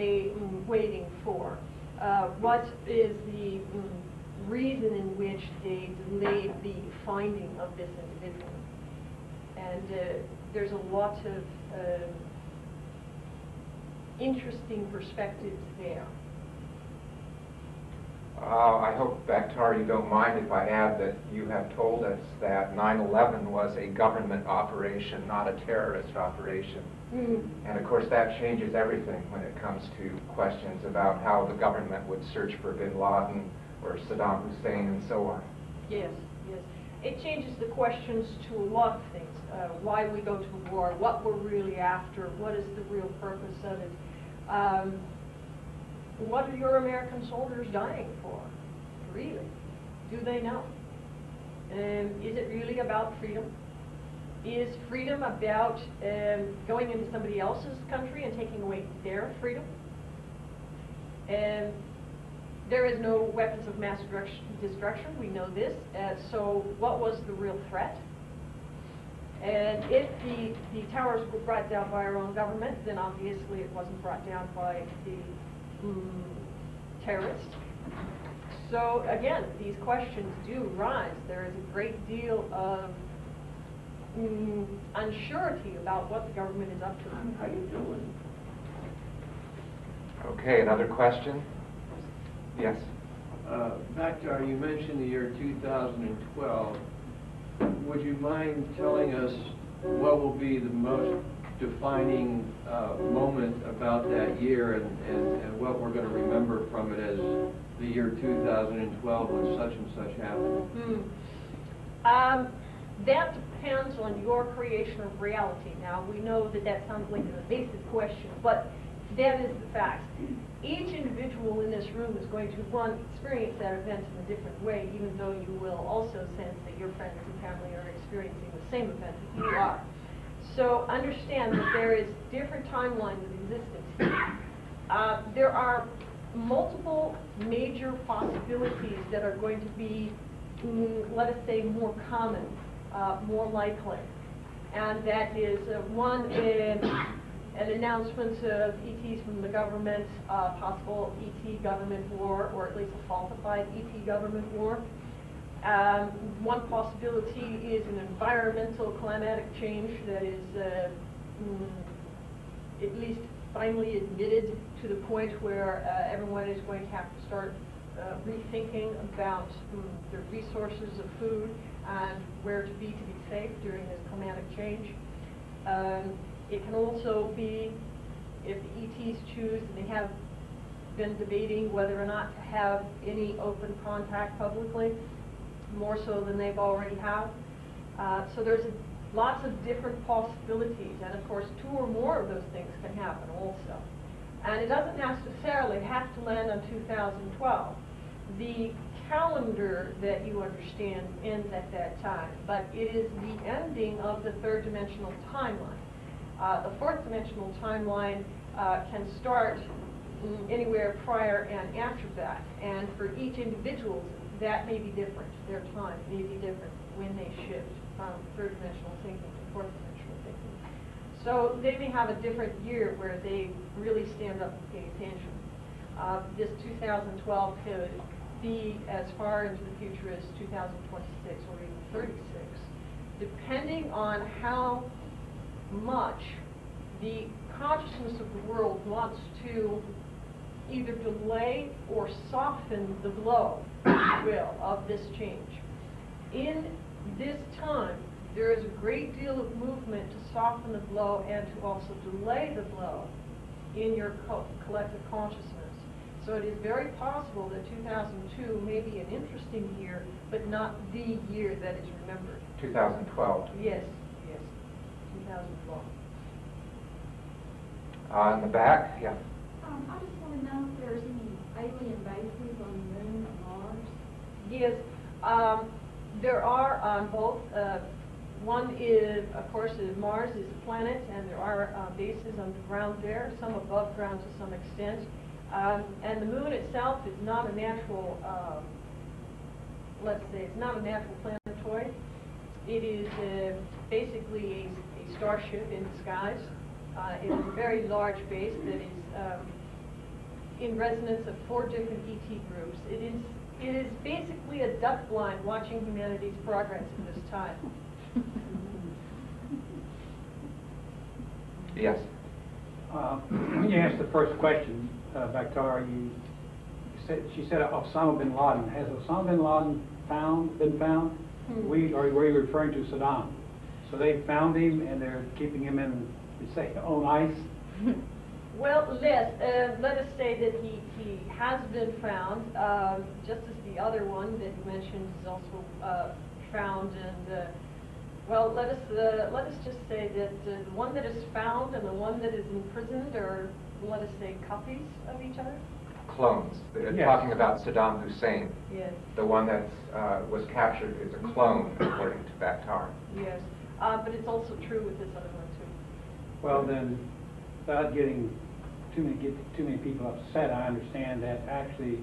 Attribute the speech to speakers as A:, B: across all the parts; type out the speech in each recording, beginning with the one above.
A: they waiting for? What is the reason in which they delayed the finding of this individual? And there's a lot of interesting perspectives there.
B: I hope, Baktar, you don't mind if I add that you have told us that 9/11 was a government operation, not a terrorist operation. And of course that changes everything when it comes to questions about how the government would search for bin Laden or Saddam Hussein and so on.
A: Yes, yes. It changes the questions to a lot of things. Why we go to war, what we're really after, what is the real purpose of it. What are your American soldiers dying for? Really? Do they know? Is it really about freedom? Is freedom about going into somebody else's country and taking away their freedom? There is no weapons of mass destruction, we know this. So what was the real threat? And if the towers were brought down by our own government, then obviously it wasn't brought down by the terrorists. So again, these questions do rise. There is a great deal of unsurety about what the government is up to.
C: How you doing?
B: Okay, another question? Yes.
C: Baktar, you mentioned the year 2012. Would you mind telling us what will be the most defining moment about that year and what we're going to remember from it as the year 2012 when such and such happened?
A: That depends on your creation of reality. Now, we know that that sounds like an evasive question, but that is the fact. Each individual in this room is going to, one, experience that event in a different way, even though you will also sense that your friends and family are experiencing the same event as you are. So understand that there is different timelines of existence here. There are multiple major possibilities that are going to be, let us say, more common, more likely. And that is one, an announcement of ETs from the government, possible ET government war, or at least a falsified ET government war. One possibility is an environmental climatic change that is at least finally admitted to the point where everyone is going to have to start rethinking about the resources of food and where to be safe during this climatic change. It can also be, if the ETs choose, and they have been debating whether or not to have any open contact publicly, more so than they've already have. So there's lots of different possibilities, and of course 2 or more of those things can happen also. And it doesn't necessarily have to land on 2012. The calendar that you understand ends at that time, but it is the ending of the 3rd dimensional timeline. The 4th dimensional timeline can start anywhere prior and after that, and for each individual that may be different. Their time may be different when they shift from 3rd dimensional thinking to 4th dimensional thinking. So they may have a different year where they really stand up and pay attention. This 2012 could be as far into the future as 2026 or even 36, depending on how much the consciousness of the world wants to either delay or soften the blow, if you will, of this change. In this time, there is a great deal of movement to soften the blow and to also delay the blow in your collective consciousness. So it is very possible that 2002 may be an interesting year, but not the year that is remembered.
B: 2012.
A: Yes, yes, 2012.
B: In the back, yeah.
D: I just want to know if there's any alien bases on the moon or Mars.
A: Yes, there are on both. One is, of course, Mars is a planet, and there are bases on the ground there, some above ground to some extent. And the moon itself is not a natural, let's say, it's not a natural planetoid. It is basically a starship in disguise. It is a very large base that is in resonance of 4 different ET groups. It is basically a duck blind watching humanity's progress in this time.
B: Yes.
E: When you asked the first question, Baktar, she said Osama bin Laden. Has Osama bin Laden been found? Were you referring to Saddam? So they found him and they're keeping him in, on ice?
A: Well, yes, let us say that he has been found, just as the other one that you mentioned is also found. And well, let us just say that the one that is found and the one that is imprisoned are, let us say, copies of each other.
B: Clones. They're
E: Yes.
B: talking about Saddam Hussein.
A: Yes.
B: The one that was captured is a clone, according to Baktar.
A: Yes, but it's also true with this other one too.
E: Well, then, without getting too many people upset, I understand that actually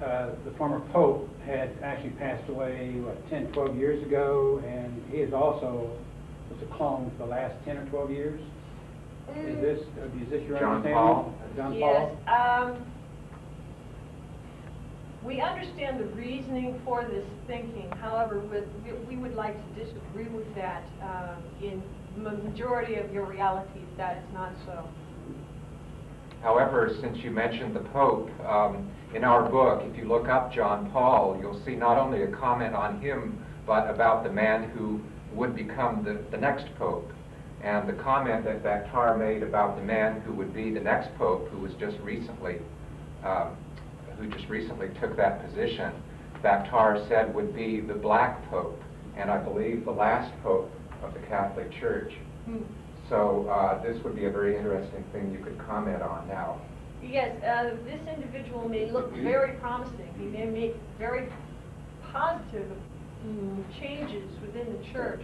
E: the former Pope had actually passed away, 10, 12 years ago, and he is also was a clone for the last 10 or 12 years. Is this your
B: John
E: understanding?
B: Paul?
E: John
A: Yes.
E: Paul?
A: We understand the reasoning for this thinking. However, we would like to disagree with that. In the majority of your realities, that is not so.
B: However, since you mentioned the Pope, in our book, if you look up John Paul, you'll see not only a comment on him, but about the man who would become the next Pope. And the comment that Baktar made about the man who would be the next Pope, who just recently took that position, Baktar said would be the Black Pope, and I believe the last Pope of the Catholic Church. So this would be a very interesting thing you could comment on now.
A: Yes, this individual may look very promising. He may make very positive changes within the church,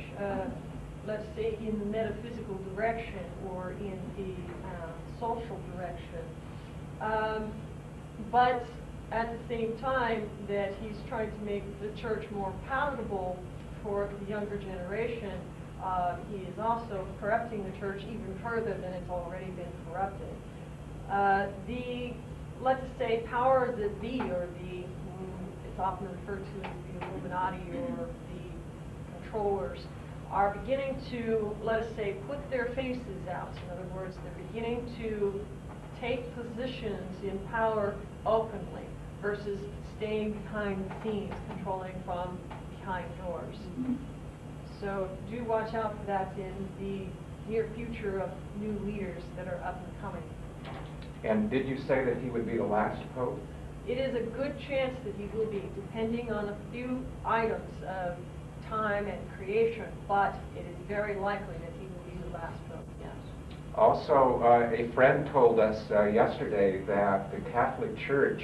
A: let's say in the metaphysical direction or in the social direction. But at the same time that he's trying to make the church more palatable for the younger generation, he is also corrupting the church even further than it's already been corrupted. Let's say, powers that be, or it's often referred to as the Illuminati or the controllers, are beginning to, let us say, put their faces out. In other words, they're beginning to take positions in power openly versus staying behind the scenes, controlling from behind doors. So do watch out for that in the near future of new leaders that are up and coming.
B: And did you say that he would be the last Pope?
A: It is a good chance that he will be, depending on a few items of time and creation, but it is very likely that he will be the last Pope, yes.
B: Also, a friend told us yesterday that the Catholic Church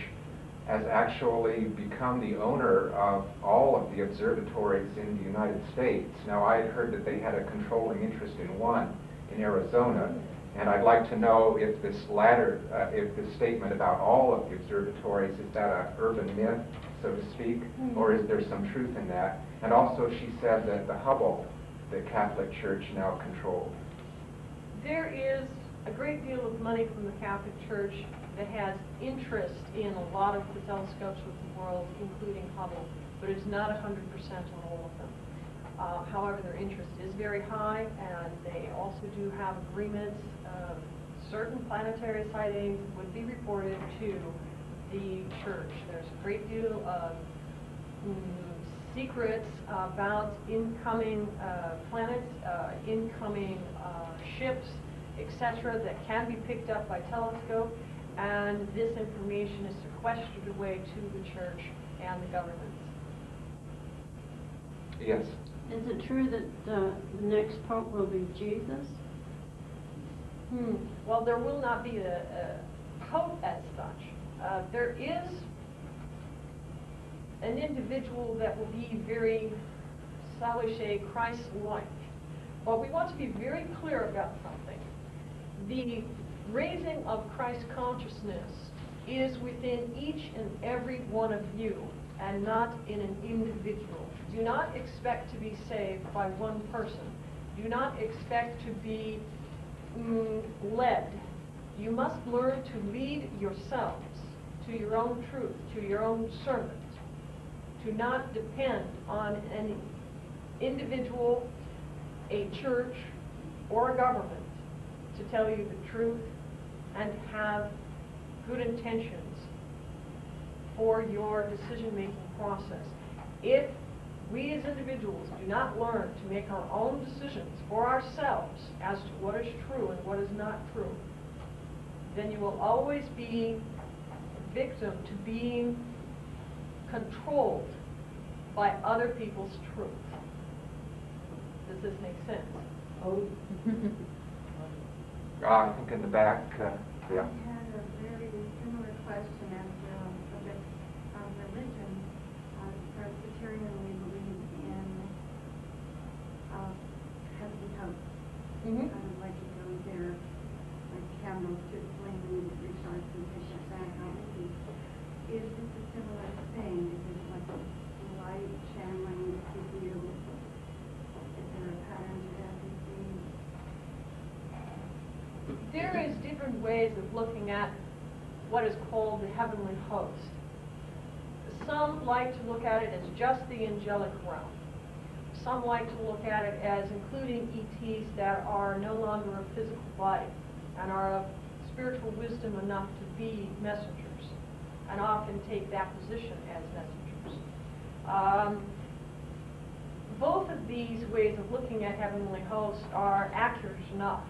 B: has actually become the owner of all of the observatories in the United States. Now, I had heard that they had a controlling interest in one in Arizona, and I'd like to know if this statement about all of the observatories, is that an urban myth, so to speak, or is there some truth in that? And also, she said that the Hubble, the Catholic Church now controlled.
A: There is a great deal of money from the Catholic Church that has interest in a lot of the telescopes of the world, including Hubble, but it's not 100% on all of them. However, their interest is very high, and they also do have agreements. Certain planetary sightings would be reported to the church. There's a great deal of secrets about incoming planets, incoming ships, etc., that can be picked up by telescope, and this information is sequestered away to the church and the governments.
B: Yes.
F: Is it true that the next Pope will be Jesus?
A: Well, there will not be a Pope as such. There is an individual that will be very, shall we say, Christ-like. But we want to be very clear about something. The raising of Christ consciousness is within each and every one of you, and not in an individual. Do not expect to be saved by one person. Do not expect to be led You must learn to lead yourselves to your own truth, to your own discernment, to not depend on any individual, a church, or a government to tell you the truth and to have good intentions for your decision-making process. If we as individuals do not learn to make our own decisions for ourselves as to what is true and what is not true, then you will always be a victim to being controlled by other people's truth. Does this make sense?
D: Oh.
B: I think in the back, yeah.
G: I had a very similar question as a subject of religion. Presbyterian, we believe in heavenly hope.
A: Mm-hmm.
G: Kind of like it goes there, like candles to flame and recharge and push it back out. Is this a similar thing? Is it like a light channeling to you? Is there a pattern to that you see?
A: There is different ways of looking at what is called the heavenly host. Some like to look at it as just the angelic realm. Some like to look at it as including ETs that are no longer a physical body and are of spiritual wisdom enough to be messengers, and often take that position as messengers. Both of these ways of looking at heavenly hosts are accurate enough.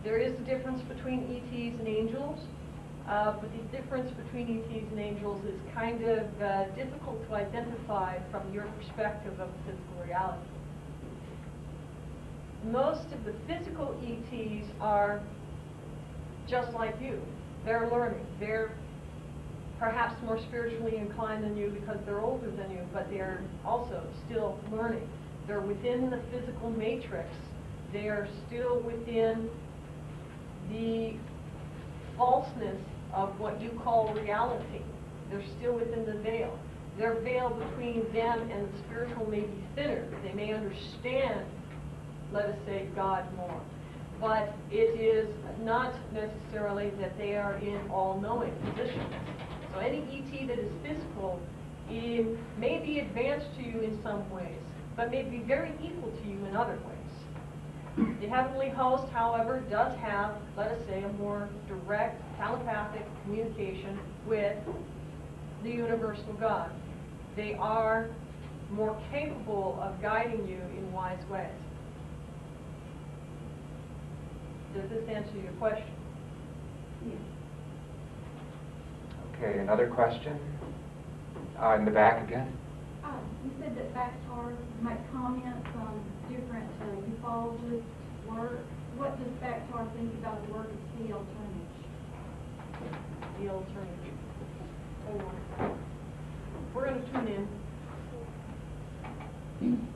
A: There is a difference between ETs and angels, but the difference between ETs and angels is kind of difficult to identify from your perspective of physical reality. Most of the physical ETs are just like you. They're learning. They're perhaps more spiritually inclined than you because they're older than you, but they're also still learning. They're within the physical matrix. They're still within the falseness of what you call reality. They're still within the veil. Their veil between them and the spiritual may be thinner. They may understand, let us say, God more. But it is not necessarily that they are in all-knowing positions. So any ET that is physical may be advanced to you in some ways, but may be very equal to you in other ways. The heavenly host, however, does have, let us say, a more direct telepathic communication with the universal God. They are more capable of guiding you in wise ways. Does this answer your question?
G: Yes.
B: Okay, another question? In the back again?
D: You said that Baktar might comment on different ufologists' work. What does Baktar think about the work of C.L. Turnage?
A: The alternative. Oh, we're going to tune in.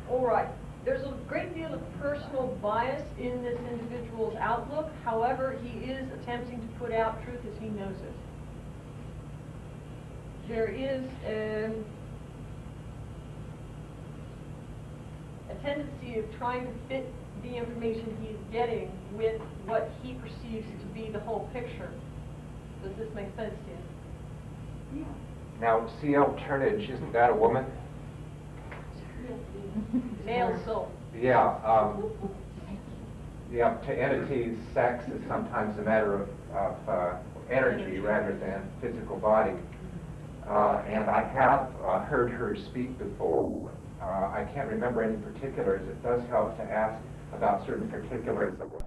A: All right. There's a great deal of personal bias in this individual's outlook. However, he is attempting to put out truth as he knows it. There is a tendency of trying to fit the information he's getting with what he perceives to be the whole picture. Does this make sense to you?
D: Yeah.
B: Now, C.L. Turnage, isn't that a woman?
A: Male soul.
B: Yeah. Yeah, to entities, sex is sometimes a matter of energy rather than physical body. And I have heard her speak before. I can't remember any particulars. It does help to ask about certain particulars of what